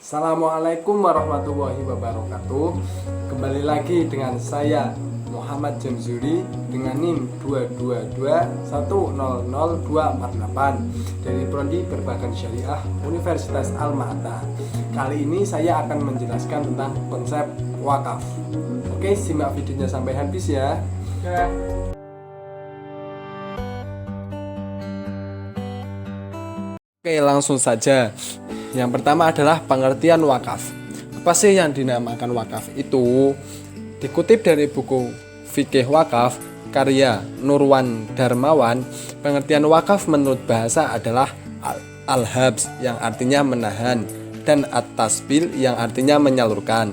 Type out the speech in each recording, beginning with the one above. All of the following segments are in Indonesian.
Assalamualaikum warahmatullahi wabarakatuh. Kembali lagi dengan saya Muhammad Jamzuri dengan NIM 222100248 dari Prodi Perbankan Syariah Universitas Al-Ma'atah. Kali ini saya akan menjelaskan tentang konsep wakaf. Oke, simak videonya sampai habis ya. Oke, langsung saja. Yang pertama adalah pengertian wakaf. Apa sih yang dinamakan wakaf itu? Dikutip dari buku Fikih Wakaf karya Nurwan Darmawan, pengertian wakaf menurut bahasa adalah al-habs yang artinya menahan dan at-tasbil yang artinya menyalurkan.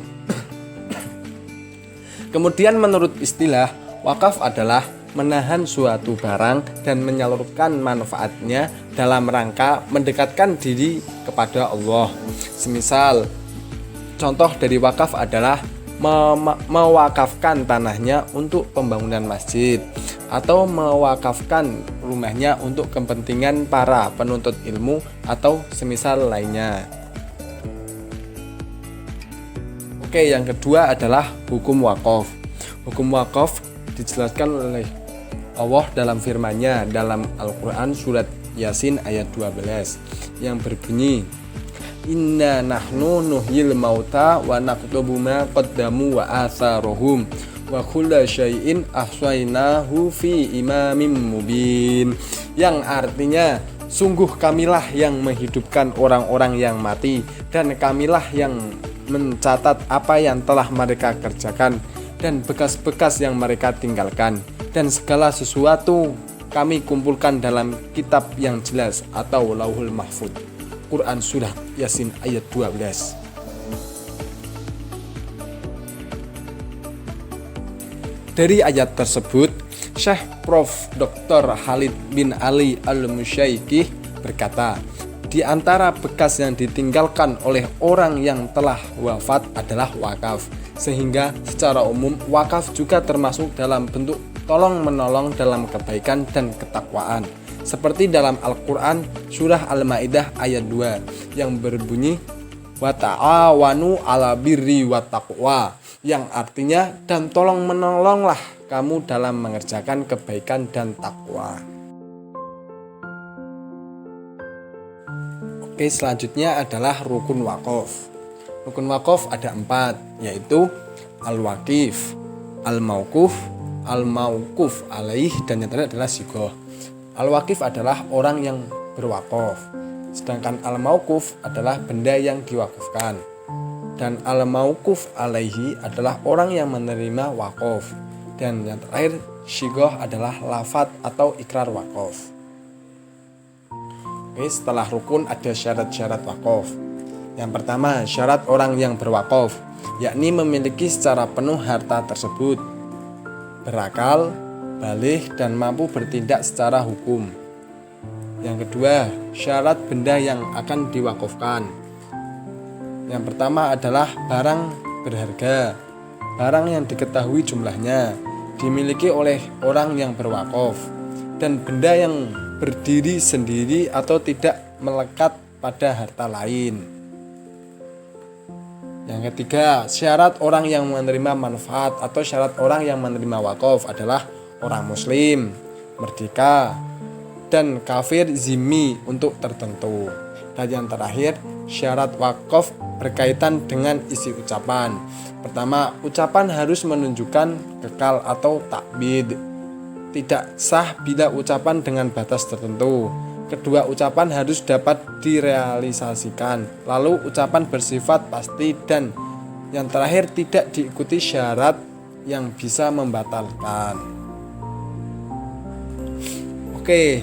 Kemudian menurut istilah, wakaf adalah menahan suatu barang dan menyalurkan manfaatnya dalam rangka mendekatkan diri kepada Allah. Semisal, contoh dari wakaf adalah mewakafkan tanahnya untuk pembangunan masjid atau mewakafkan rumahnya untuk kepentingan para penuntut ilmu atau semisal lainnya. Oke, yang kedua adalah hukum wakaf. Hukum wakaf dijelaskan oleh Allah dalam firman-Nya dalam Al-Quran surat Yasin ayat 12 yang berbunyi, Inna nahnu nuhyil mauta wa naktubu ma qaddamu wa atharuhum wa kulla syai'in ahsaynahu fi imamin mubin, yang artinya sungguh kamilah yang menghidupkan orang-orang yang mati dan kamilah yang mencatat apa yang telah mereka kerjakan dan bekas-bekas yang mereka tinggalkan, dan segala sesuatu kami kumpulkan dalam kitab yang jelas atau Lauhul Mahfuz. Quran Surah Yasin ayat 12. Dari ayat tersebut, Syekh Prof. Dr. Khalid bin Ali Al-Musyaikih berkata, di antara bekas yang ditinggalkan oleh orang yang telah wafat adalah wakaf, sehingga secara umum wakaf juga termasuk dalam bentuk tolong-menolong dalam kebaikan dan ketakwaan, seperti dalam Al-Quran surah Al-Ma'idah ayat 2 yang berbunyi wa ta'awanu ala birri wa taqwa, yang artinya dan tolong-menolonglah kamu dalam mengerjakan kebaikan dan takwa. Oke, selanjutnya adalah rukun wakaf. Rukun wakaf ada 4, yaitu al-waqif, al-mauquf, al-mauquf alaih, dan yang terakhir adalah sigoh. Al-waqif adalah orang yang berwakaf, sedangkan al-mauquf adalah benda yang diwakafkan, dan al-mauquf alaihi adalah orang yang menerima wakaf, dan yang terakhir sigoh adalah lafaz atau ikrar wakaf. Oke, setelah rukun ada syarat-syarat wakaf. Yang pertama, syarat orang yang berwakaf, yakni memiliki secara penuh harta tersebut, berakal, baligh, dan mampu bertindak secara hukum. Yang kedua, syarat benda yang akan diwakafkan. Yang pertama adalah barang berharga, barang yang diketahui jumlahnya, dimiliki oleh orang yang berwakaf, dan benda yang berdiri sendiri atau tidak melekat pada harta lain. Yang ketiga, syarat orang yang menerima manfaat atau syarat orang yang menerima wakaf adalah orang muslim, merdeka, dan kafir zimmi untuk tertentu. Dan yang terakhir, syarat wakaf berkaitan dengan isi ucapan. Pertama, ucapan harus menunjukkan kekal atau takbid, tidak sah bila ucapan dengan batas tertentu. Kedua, ucapan harus dapat direalisasikan. Lalu ucapan bersifat pasti, dan yang terakhir tidak diikuti syarat yang bisa membatalkan. Oke,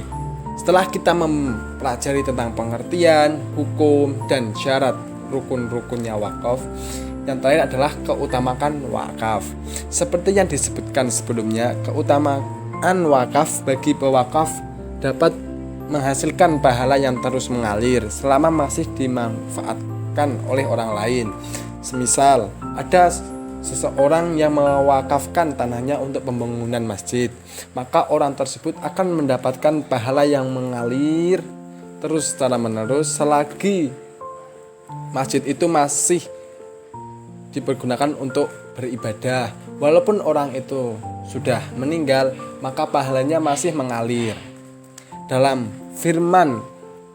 setelah kita mempelajari tentang pengertian, hukum, dan syarat rukun-rukunnya wakaf, yang terakhir adalah keutamaan wakaf. Seperti yang disebutkan sebelumnya, keutamaan wakaf bagi pewakaf dapat menghasilkan pahala yang terus mengalir selama masih dimanfaatkan oleh orang lain. Semisal, ada seseorang yang mewakafkan tanahnya untuk pembangunan masjid, maka orang tersebut akan mendapatkan pahala yang mengalir terus secara menerus selagi masjid itu masih dipergunakan untuk beribadah. Walaupun orang itu sudah meninggal, maka pahalanya masih mengalir. Dalam firman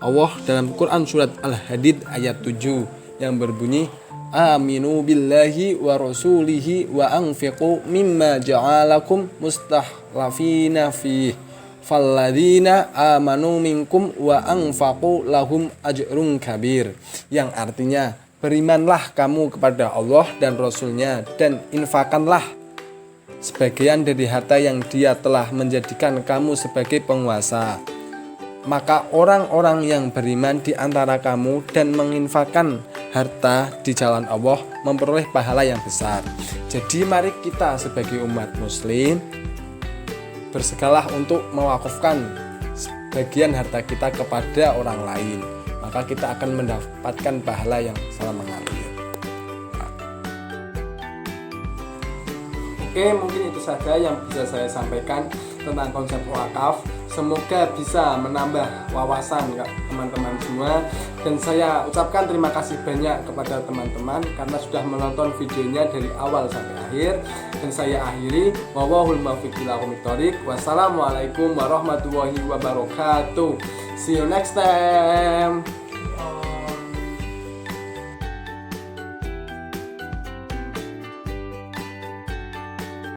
Allah dalam Quran surat Al-Hadid ayat 7 yang berbunyi, aminu billahi wa rasulihi wa anfiqu mimma ja'alakum mustakhlafina fih falladzina amanu minkum wa anfaqu lahum ajrun kabir, yang artinya berimanlah kamu kepada Allah dan Rasul-Nya dan infakkanlah sebagian dari harta yang Dia telah menjadikan kamu sebagai penguasa. Maka orang-orang yang beriman di antara kamu dan menginfakkan harta di jalan Allah memperoleh pahala yang besar. Jadi mari kita sebagai umat muslim bersegeralah untuk mewakafkan sebagian harta kita kepada orang lain, maka kita akan mendapatkan pahala yang sangat mengalir. Oke, mungkin itu saja yang bisa saya sampaikan tentang konsep wakaf. Semoga bisa menambah wawasan teman-teman semua, dan saya ucapkan terima kasih banyak kepada teman-teman karena sudah menonton videonya dari awal sampai akhir. Dan saya akhiri, wallahul muwaffiq ila aqwamit thoriq. Wassalamualaikum warahmatullahi wabarakatuh. See you next time.